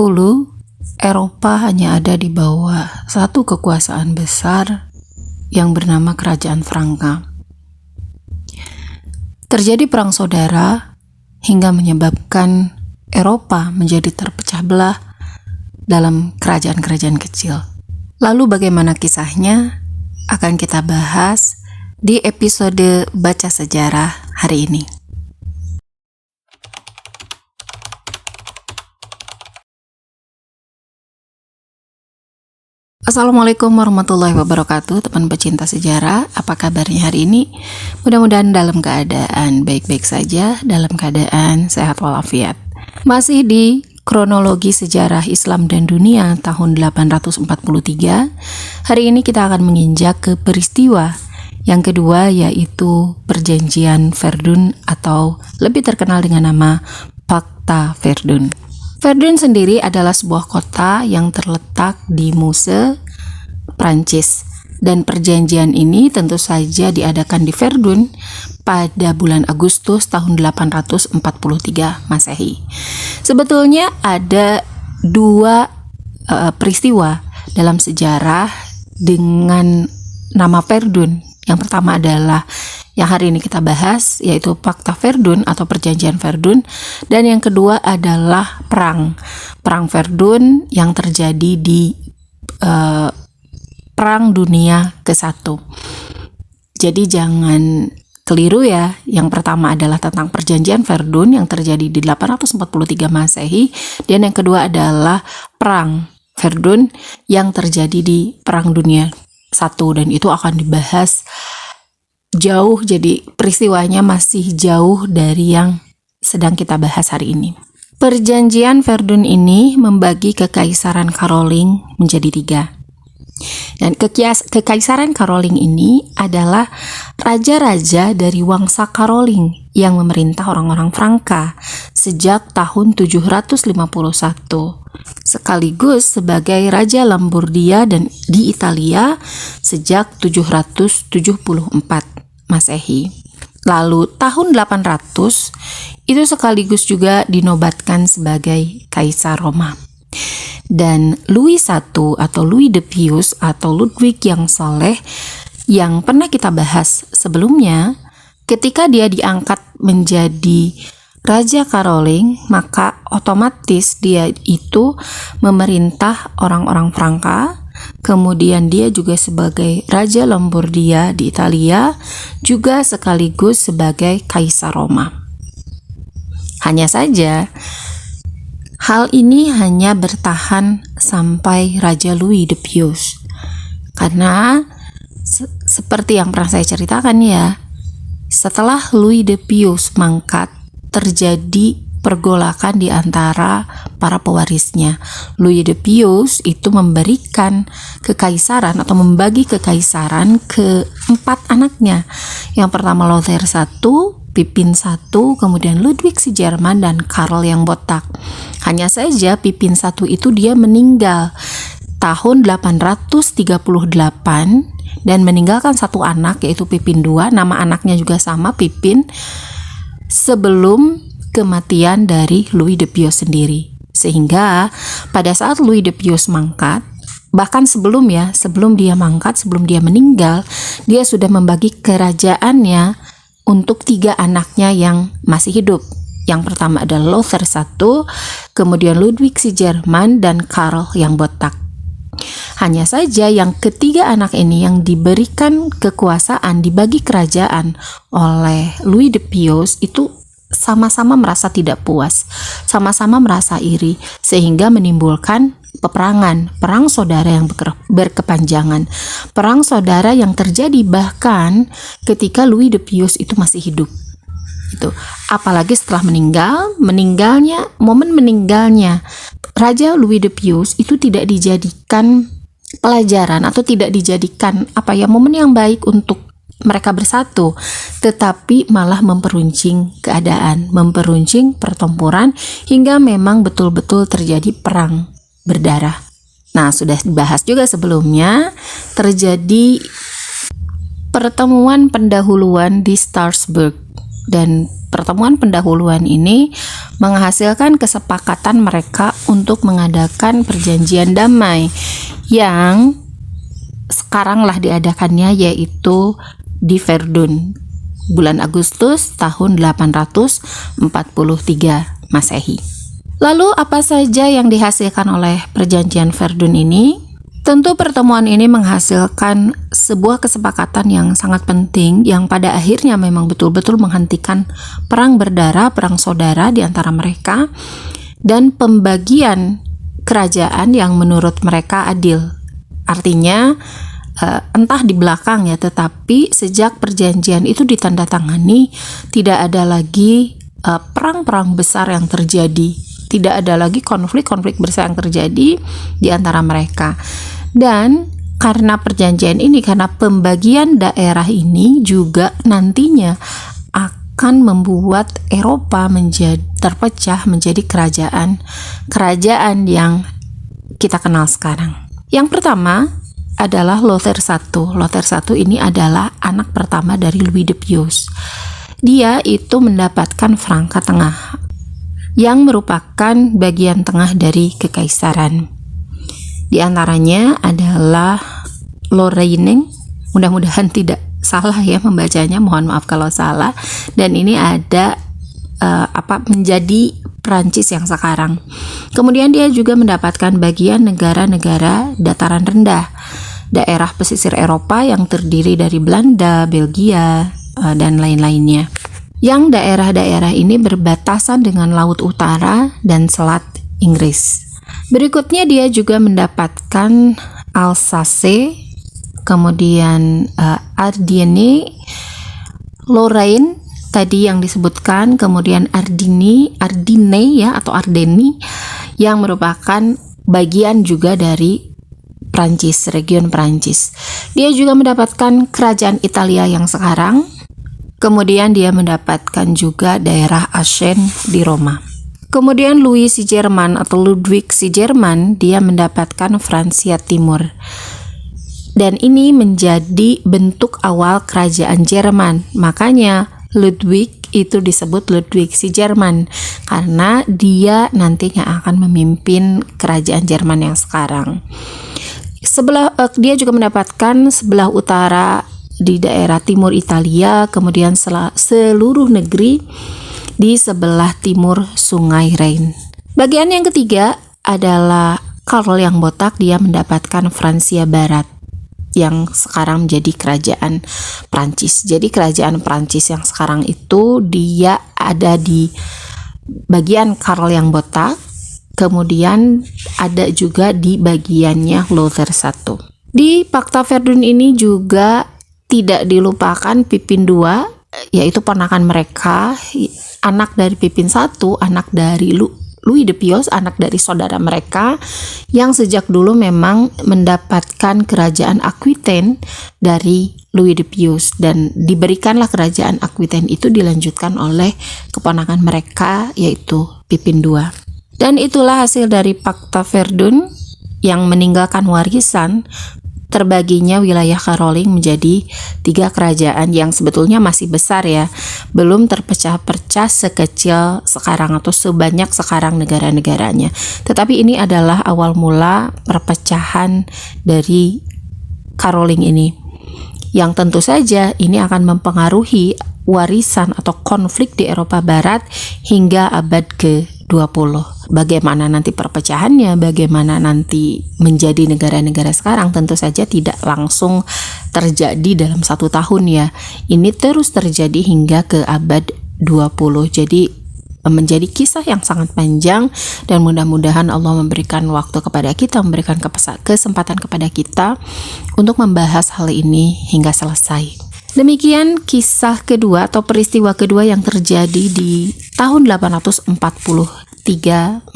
Dahulu, Eropa hanya ada di bawah satu kekuasaan besar yang bernama Kerajaan Franka. Terjadi perang saudara hingga menyebabkan Eropa menjadi terpecah belah dalam kerajaan-kerajaan kecil. Lalu bagaimana kisahnya akan kita bahas di episode Baca Sejarah hari ini. Assalamualaikum warahmatullahi wabarakatuh, teman pecinta sejarah. Apa kabarnya hari ini? Mudah-mudahan dalam keadaan baik-baik saja, dalam keadaan sehat walafiat. Masih di kronologi sejarah Islam dan dunia tahun 843. Hari ini kita akan menginjak ke peristiwa yang kedua, yaitu Perjanjian Verdun atau lebih terkenal dengan nama Pacta Verdun. Verdun sendiri adalah sebuah kota yang terletak di Meuse, Prancis. Dan perjanjian ini tentu saja diadakan di Verdun pada bulan Agustus tahun 843 Masehi. Sebetulnya ada dua peristiwa dalam sejarah dengan nama Verdun. Yang pertama adalah yang hari ini kita bahas, yaitu Pacta Verdun atau Perjanjian Verdun, dan yang kedua adalah Perang Verdun yang terjadi di Perang Dunia ke-1. Jadi jangan keliru ya, yang pertama adalah tentang Perjanjian Verdun yang terjadi di 843 Masehi, dan yang kedua adalah Perang Verdun yang terjadi di Perang Dunia 1, dan itu akan dibahas jauh, jadi peristiwanya masih jauh dari yang sedang kita bahas hari ini. Perjanjian Verdun ini membagi Kekaisaran Karoling menjadi 3. Dan Kekaisaran Karoling ini adalah raja-raja dari Wangsa Karoling yang memerintah orang-orang Franka sejak tahun 751, sekaligus sebagai Raja Lombardia dan di Italia sejak 774 Masehi. Lalu tahun 800 itu sekaligus juga dinobatkan sebagai Kaisar Roma. Dan Louis I atau Louis the Pius atau Ludwig yang Soleh yang pernah kita bahas sebelumnya, ketika dia diangkat menjadi Raja Karoling, maka otomatis dia itu memerintah orang-orang Franka. Kemudian dia juga sebagai Raja Lombardia di Italia, juga sekaligus sebagai Kaisar Roma. Hanya saja hal ini hanya bertahan sampai Raja Louis the Pius. Karena seperti yang pernah saya ceritakan ya, setelah Louis the Pius mangkat, terjadi pergolakan di antara para pewarisnya. Louis the Pius itu memberikan kekaisaran atau membagi kekaisaran ke 4 anaknya. Yang pertama Lothair I, Pipin I, kemudian Ludwig si Jerman, dan Karl yang botak. Hanya saja Pipin I itu dia meninggal tahun 838 dan meninggalkan 1 anak, yaitu Pipin II. Nama anaknya juga sama, Pipin, sebelum kematian dari Louis the Pius sendiri. Sehingga pada saat Louis the Pius mangkat, bahkan sebelum dia mangkat, sebelum dia meninggal, dia sudah membagi kerajaannya untuk 3 anaknya yang masih hidup. Yang pertama adalah Lothair I, kemudian Ludwig si Jerman, dan Karl yang botak. Hanya saja yang ketiga anak ini yang diberikan kekuasaan, dibagi kerajaan oleh Louis the Pius itu sama-sama merasa tidak puas, sama-sama merasa iri, sehingga menimbulkan peperangan, perang saudara yang berkepanjangan, perang saudara yang terjadi bahkan ketika Louis the Pius itu masih hidup. Itu apalagi setelah momen meninggalnya Raja Louis the Pius itu tidak dijadikan pelajaran atau tidak dijadikan momen yang baik untuk mereka bersatu, tetapi malah memperuncing keadaan, memperuncing pertempuran hingga memang betul-betul terjadi perang berdarah. Nah, sudah dibahas juga sebelumnya, terjadi pertemuan pendahuluan di Strasbourg, dan pertemuan pendahuluan ini menghasilkan kesepakatan mereka untuk mengadakan perjanjian damai yang sekaranglah diadakannya, yaitu di Verdun bulan Agustus tahun 843 Masehi. Lalu apa saja yang dihasilkan oleh perjanjian Verdun ini? Tentu pertemuan ini menghasilkan sebuah kesepakatan yang sangat penting yang pada akhirnya memang betul-betul menghentikan perang berdarah, perang saudara di antara mereka, dan pembagian kerajaan yang menurut mereka adil. Artinya entah di belakang ya, tetapi sejak perjanjian itu ditandatangani tidak ada lagi perang-perang besar yang terjadi, tidak ada lagi konflik-konflik besar yang terjadi di antara mereka. Dan karena perjanjian ini, karena pembagian daerah ini juga nantinya akan membuat Eropa terpecah menjadi kerajaan yang kita kenal sekarang. Yang pertama adalah Lothair I. Lothair I ini adalah anak pertama dari Louis de Pius. Dia itu mendapatkan Franka Tengah yang merupakan bagian tengah dari kekaisaran. Di antaranya adalah Lorraine, mudah-mudahan tidak salah ya membacanya, mohon maaf kalau salah. Dan ini ada menjadi Prancis yang sekarang. Kemudian dia juga mendapatkan bagian negara-negara dataran rendah, daerah pesisir Eropa yang terdiri dari Belanda, Belgia, dan lain-lainnya. Yang daerah-daerah ini berbatasan dengan Laut Utara dan Selat Inggris. Berikutnya dia juga mendapatkan Alsace, kemudian Ardennes, Lorraine tadi yang disebutkan, kemudian Ardennes ya atau Ardennes yang merupakan bagian juga dari Prancis, region Prancis. Dia juga mendapatkan kerajaan Italia yang sekarang. Kemudian dia mendapatkan juga daerah Aachen di Roma. Kemudian Louis si Jerman atau Ludwig si Jerman, dia mendapatkan Francia Timur. Dan ini menjadi bentuk awal kerajaan Jerman. Makanya Ludwig itu disebut Ludwig si Jerman, karena dia nantinya akan memimpin kerajaan Jerman yang sekarang. Dia juga mendapatkan sebelah utara di daerah timur Italia, kemudian seluruh negeri di sebelah timur Sungai Rhine. Bagian yang ketiga adalah Karl yang botak, dia mendapatkan Francia Barat yang sekarang menjadi kerajaan Prancis. Jadi kerajaan Prancis yang sekarang itu dia ada di bagian Karl yang botak, kemudian ada juga di bagiannya Lothair I. Di Fakta Verdun ini juga tidak dilupakan Pipin II, yaitu ponakan mereka, anak dari Pipin I, anak dari Louis de Pius, anak dari saudara mereka yang sejak dulu memang mendapatkan kerajaan Aquitaine dari Louis de Pius, dan diberikanlah kerajaan Aquitaine itu dilanjutkan oleh keponakan mereka yaitu Pipin II. Dan itulah hasil dari Fakta Verdun yang meninggalkan warisan terbaginya wilayah Karoling menjadi 3 kerajaan yang sebetulnya masih besar ya, belum terpecah-pecah sekecil sekarang atau sebanyak sekarang negara-negaranya. Tetapi ini adalah awal mula perpecahan dari Karoling ini, yang tentu saja ini akan mempengaruhi warisan atau konflik di Eropa Barat hingga abad ke-20. Bagaimana nanti perpecahannya, bagaimana nanti menjadi negara-negara sekarang, tentu saja tidak langsung terjadi dalam 1 tahun ya. Ini terus terjadi hingga ke abad 20. Jadi menjadi kisah yang sangat panjang, dan mudah-mudahan Allah memberikan waktu kepada kita, memberikan kesempatan kepada kita untuk membahas hal ini hingga selesai. Demikian kisah kedua atau peristiwa kedua yang terjadi di tahun 843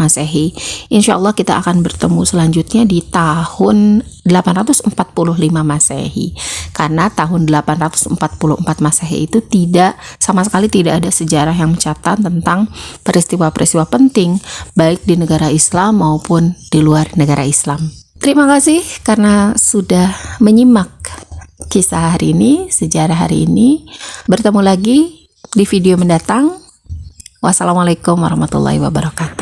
Masehi. Insya Allah kita akan bertemu selanjutnya di tahun 845 Masehi. Karena tahun 844 Masehi itu sama sekali tidak ada sejarah yang mencatat tentang peristiwa-peristiwa penting baik di negara Islam maupun di luar negara Islam. Terima kasih karena sudah menyimak kisah hari ini, sejarah hari ini. Bertemu lagi di video mendatang. Wassalamualaikum warahmatullahi wabarakatuh.